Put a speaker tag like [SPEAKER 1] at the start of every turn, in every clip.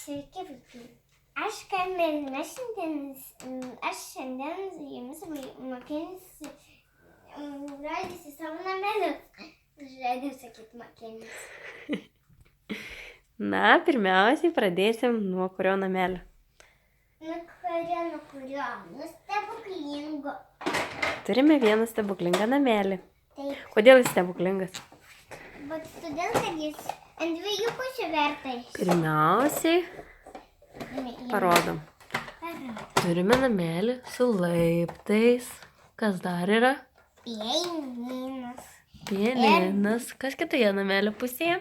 [SPEAKER 1] Sveiki, vaikai. Aš Kamilina, aš šiandien su jumis mokinsiu, rodysiu savo namelius. Žadėjau sakyti mokinsiu.
[SPEAKER 2] Na, pirmiausiai pradėsim nuo kurio namelio.
[SPEAKER 1] Nuo kurio? Nuo stebuklingo.
[SPEAKER 2] Turime vieną stebuklingą namelį.
[SPEAKER 1] Taip.
[SPEAKER 2] Kodėl jis stebuklingas?
[SPEAKER 1] Bet todėl, kad jis ant dviejų pusių vertas.
[SPEAKER 2] Pirmiausiai parodom. Turime namelį su laiptais. Kas dar yra?
[SPEAKER 1] Pianinas.
[SPEAKER 2] Pianinas. Kas kitoje namelio pusėje?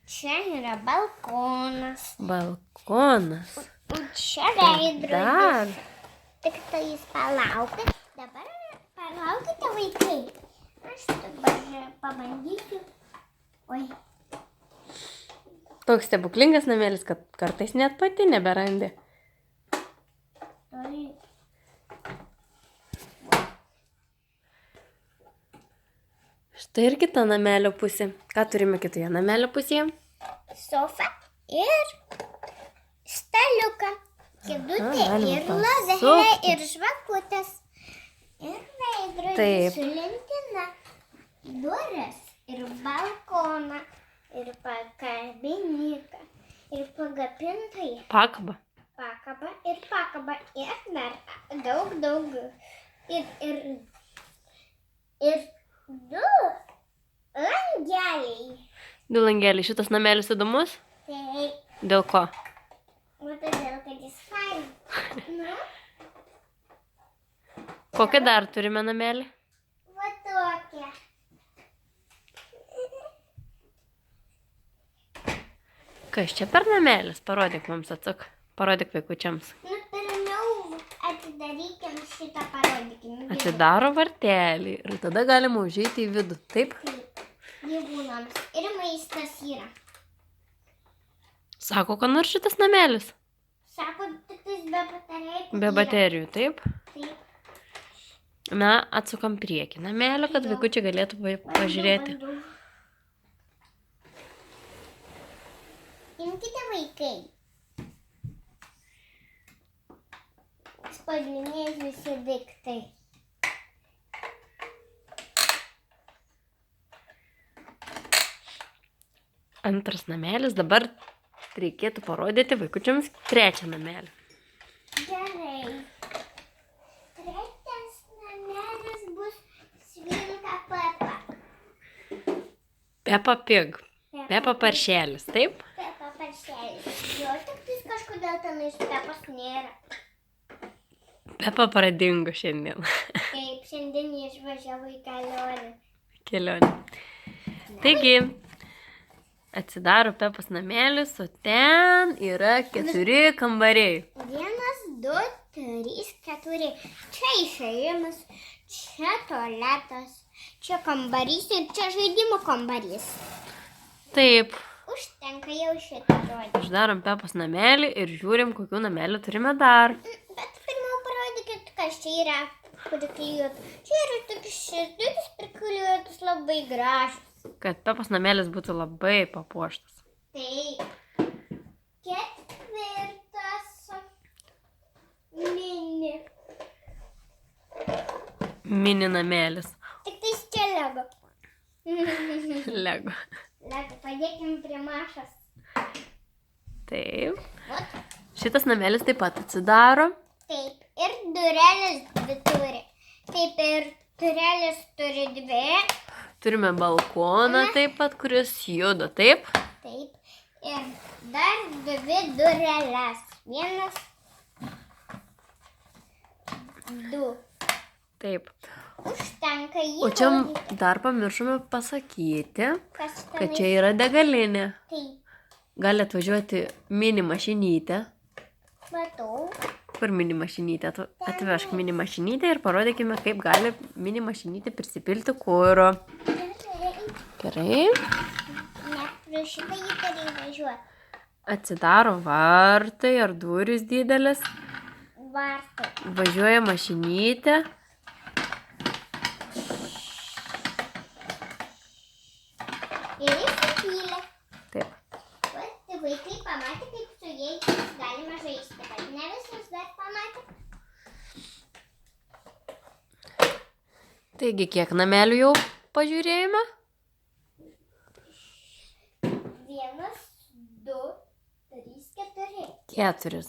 [SPEAKER 1] Čia yra balkonas.
[SPEAKER 2] Balkonas.
[SPEAKER 1] O čia veidrodis.
[SPEAKER 2] Dar.
[SPEAKER 1] Tik tai jūs palaukit. Dabar palaukite, vaikai. Aš dabar pabandysiu. Oi.
[SPEAKER 2] Toks stebuklingas namelis, kad kartais net pati neberandi. Štai ir kita namelio pusė. Ką turime kitoje namelio pusėje?
[SPEAKER 1] Sofa ir staliuką. Kėdutė ir
[SPEAKER 2] galima
[SPEAKER 1] lazdelė
[SPEAKER 2] pasukti.
[SPEAKER 1] ir žvakutės. Ir veidrodis
[SPEAKER 2] Taip.
[SPEAKER 1] su lentyna. Duris ir balkoną. Ir pakabiniką. Ir pagapintoją.
[SPEAKER 2] Pakaba.
[SPEAKER 1] Pakaba. Ir dar daug. Ir du langeliai.
[SPEAKER 2] Du langeliai. Šitas namelis įdomus?
[SPEAKER 1] Taip.
[SPEAKER 2] Dėl ko?
[SPEAKER 1] O todėl, kad jis fain. Nu,
[SPEAKER 2] Kokį dar turime namelį?
[SPEAKER 1] va tokia.
[SPEAKER 2] Kas čia per namelis? Parodyk mums atsuk. Parodyk vaikučiams.
[SPEAKER 1] Nu, pirmiau atidarykim šitą, parodykim.
[SPEAKER 2] Atidaro vartelį ir tada galima užeiti į vidų. Taip?
[SPEAKER 1] Taip, gyvūnams. Ir maistas yra.
[SPEAKER 2] Sako, ką nors šitas namelis?
[SPEAKER 1] Sako, tik tais be baterijų.
[SPEAKER 2] Be baterijų, taip?
[SPEAKER 1] Taip.
[SPEAKER 2] Na, atsukam priekį namelio, kad vaikučiai galėtų pažiūrėti.
[SPEAKER 1] Bandau. Imkite, vaikai. Spalvinės visi daiktai.
[SPEAKER 2] Antras namelis, dabar reikėtų parodyti vaikučiams trečią namelį.
[SPEAKER 1] Gerai. Trečias namelis bus Svinka Pepa.
[SPEAKER 2] Peppa Pig. Peppa Paršelis, taip?
[SPEAKER 1] Pepa paršelis. Jo, tik tais kažkodėl ten iš Pepas nėra.
[SPEAKER 2] Peppa pradingo šiandien.
[SPEAKER 1] Taip, šiandien jie išvažiavo į
[SPEAKER 2] Kelionė. Taigi, atsidaro Peppas namelis, o ten yra 4 kambariai.
[SPEAKER 1] 1, 2, 3, 4. Čia išėjimas, čia tualetas, čia kambarys ir čia žaidimų kambarys.
[SPEAKER 2] Taip,
[SPEAKER 1] Užtenka jau šitą žodį.
[SPEAKER 2] uždarom Peppas namelį ir žiūrim, kokių namelių turime dar.
[SPEAKER 1] Bet pirmiau parodykit, kas čia yra priklijuota. Čia yra tokius širdutės priklijuotus labai gražus.
[SPEAKER 2] Kad Peppas namelis būtų labai papuoštas.
[SPEAKER 1] Taip. Ketvirtas mini.
[SPEAKER 2] Mini namelis.
[SPEAKER 1] Tik tais čia Lego.
[SPEAKER 2] Lego.
[SPEAKER 1] Lego, padėkim prie Mašos.
[SPEAKER 2] Taip.
[SPEAKER 1] Vat.
[SPEAKER 2] Šitas namelis taip pat atsidaro.
[SPEAKER 1] Taip. Ir durelės dvi turi. Taip, ir durelės turi dvi.
[SPEAKER 2] Turime balkoną taip pat, kuris juda, taip?
[SPEAKER 1] Taip. Ir dar dvi durelės. 1, 2.
[SPEAKER 2] Taip.
[SPEAKER 1] Užtenka jį.
[SPEAKER 2] O čia dar pamiršome pasakyti,
[SPEAKER 1] Kas
[SPEAKER 2] kad čia yra degalinė.
[SPEAKER 1] Taip.
[SPEAKER 2] Gali atvažiuoti mini mašinytę.
[SPEAKER 1] Matau.
[SPEAKER 2] Kur mini mašinytė? Atvežk mini mašinytę ir parodykime, kaip gali mini mašinytė prisipilti kuro. Gerai.
[SPEAKER 1] Ne, prie šitą jį turi važiuoti.
[SPEAKER 2] Atsidaro vartai ar durys didelis.
[SPEAKER 1] Vartai.
[SPEAKER 2] Važiuoja mašinytė.
[SPEAKER 1] Ir įsipylė.
[SPEAKER 2] Taip.
[SPEAKER 1] Vat vaikai pamatė, kaip su jais
[SPEAKER 2] Taigi, kiek namelių jau pažiūrėjome?
[SPEAKER 1] 1, 2, 3, 4.
[SPEAKER 2] 4.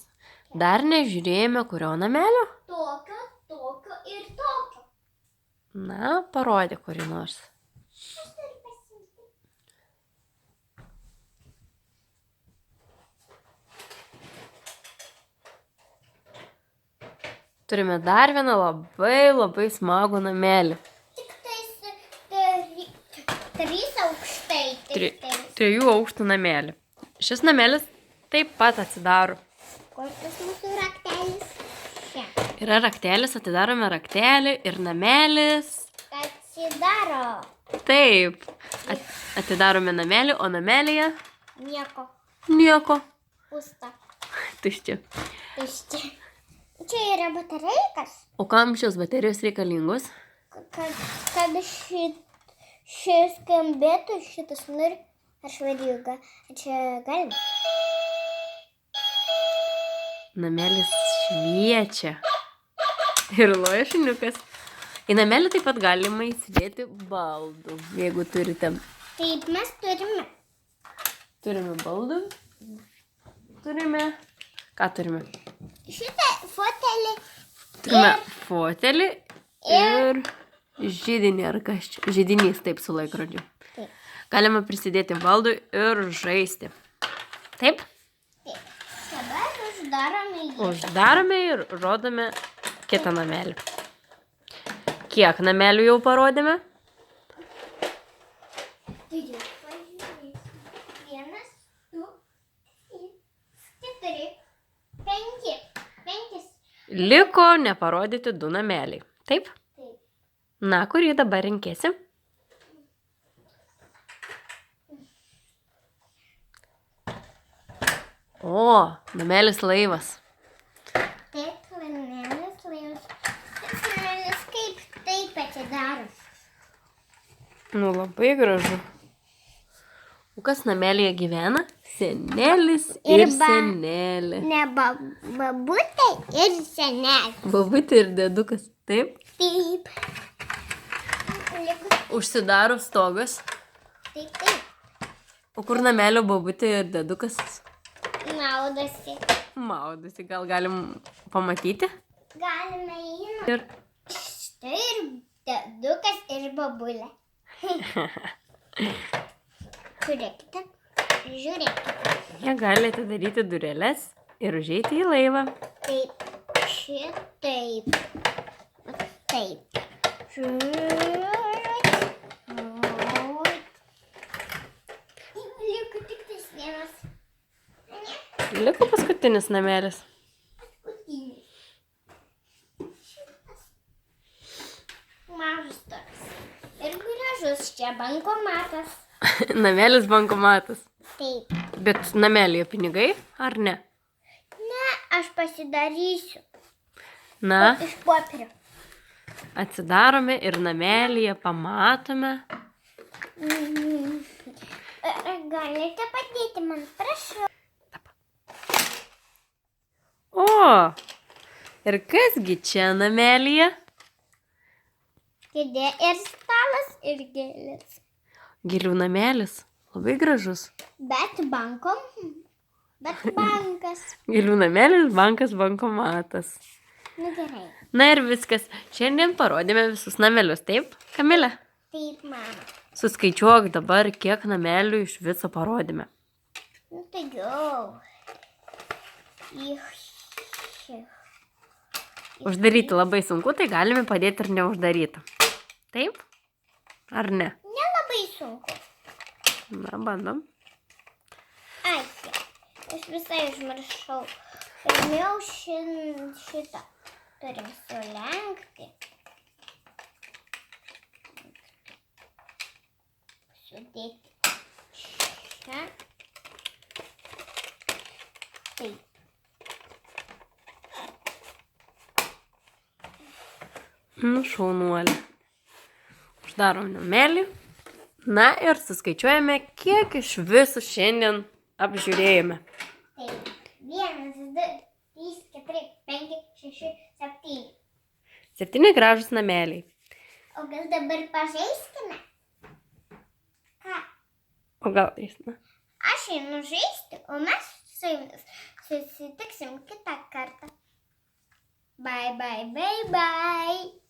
[SPEAKER 2] Dar nežiūrėjome, kurio namelio?
[SPEAKER 1] Tokio, tokio ir tokio.
[SPEAKER 2] Na, parodė kurį nors.
[SPEAKER 1] Aš turiu pasiimti.
[SPEAKER 2] Turime dar vieną labai smagų namelį.
[SPEAKER 1] Tik trys aukštai.
[SPEAKER 2] 3 aukštų namelį. Šis namelis taip pat atsidaro.
[SPEAKER 1] Kur tas mūsų raktelis? Čia.
[SPEAKER 2] Yra raktelis, atidarome raktelį ir namelis.
[SPEAKER 1] Atsidaro.
[SPEAKER 2] Taip. Atidarome namelį, o namelyje
[SPEAKER 1] Nieko. Pusta.
[SPEAKER 2] Tuščia.
[SPEAKER 1] Tuščia. Čia yra batareikas.
[SPEAKER 2] O kam šios baterijos reikalingos?
[SPEAKER 1] Kad šis skambėtų, šitas nuri, aš vadiju, čia galima.
[SPEAKER 2] Namelis šviečia. Ir loja šuniukas. Į namelį taip pat galima įsidėti baldų, jeigu turite.
[SPEAKER 1] Taip, mes turime.
[SPEAKER 2] Turime baldų. Ką turime?
[SPEAKER 1] Šitą fotelį.
[SPEAKER 2] Turime fotelį ir židinį ar kas čia. Židinys taip su laikrodžiu.
[SPEAKER 1] Taip.
[SPEAKER 2] Galima prisidėti baldų ir žaisti. Taip?
[SPEAKER 1] Taip. Dabar uždarome jį.
[SPEAKER 2] Uždarome ir rodome kitą namelį. Kiek namelių jau parodėme?
[SPEAKER 1] Taigi, pažiūrėsim. 1, 2, 3, 4, 5. 5.
[SPEAKER 2] Liko neparodyti 2 nameliai. Taip?
[SPEAKER 1] Taip.
[SPEAKER 2] Na, kurį dabar rinkėsi? O, namelis laivas.
[SPEAKER 1] Taip, namelis laivas. Tas namelis kaip taip atidaro.
[SPEAKER 2] Nu, labai gražu. O kas namelyje gyvena? Senelis ir senelė.
[SPEAKER 1] Ne babutė ir senelė.
[SPEAKER 2] Babutė ir dėdukas. Taip?
[SPEAKER 1] Taip.
[SPEAKER 2] Užsidaro stogas.
[SPEAKER 1] Taip.
[SPEAKER 2] O kur namelio babutė ir dėdukas? Maudosi. Gal galim pamatyti?
[SPEAKER 1] Galime jį.
[SPEAKER 2] Ir
[SPEAKER 1] Štai ir dėdukas ir babulė. Žiūrėkite.
[SPEAKER 2] jie gali atidaryti dureles ir užeiti į laivą.
[SPEAKER 1] Taip. Šitaip. Taip. Liko tik tas vienas.
[SPEAKER 2] Liko paskutinis namelis.
[SPEAKER 1] Mažas toks. Ir gražus čia bankomatas.
[SPEAKER 2] Namelis bankomatas.
[SPEAKER 1] Taip.
[SPEAKER 2] Bet namelyje pinigai, ar ne?
[SPEAKER 1] Ne, aš pasidarysiu.
[SPEAKER 2] Na,
[SPEAKER 1] Iš popierių.
[SPEAKER 2] atsidarome ir namelyje pamatome.
[SPEAKER 1] Galite padėti man, prašau.
[SPEAKER 2] O, ir kasgi čia namelyje?
[SPEAKER 1] Kėdė ir stalas ir gėlės.
[SPEAKER 2] Gėlių namelis. Labai gražus.
[SPEAKER 1] Bet bankas.
[SPEAKER 2] Gėlių namelis, bankas, bankomatas.
[SPEAKER 1] Nu gerai.
[SPEAKER 2] Na ir viskas. Šiandien parodėme visus namelius, taip, Kamilė?
[SPEAKER 1] Taip, mama.
[SPEAKER 2] Suskaičiuok dabar, kiek namelių iš viso parodėme.
[SPEAKER 1] Nu tai jau.
[SPEAKER 2] Uždaryti labai sunku, tai galime padėti ir neuždaryti. Taip? Ar ne?
[SPEAKER 1] Nelabai sunku.
[SPEAKER 2] Na, bandom.
[SPEAKER 1] Ai, aš visai užmaršau. Pirmiau šitą turim sulenkti. Sudėti čia. Taip.
[SPEAKER 2] Nu, šaunuolė. Uždarom namelį. Na ir suskaičiuojame, kiek iš viso šiandien apžiūrėjome.
[SPEAKER 1] Taip. 1, 2, 3, 4, 5, 6, 7.
[SPEAKER 2] 7 gražus nameliai.
[SPEAKER 1] O gal dabar pažaiskime? Ką?
[SPEAKER 2] O gal jis, na?
[SPEAKER 1] Aš einu žaisti, o mes su jumis susitiksim kitą kartą. Bye, bye, bye, bye.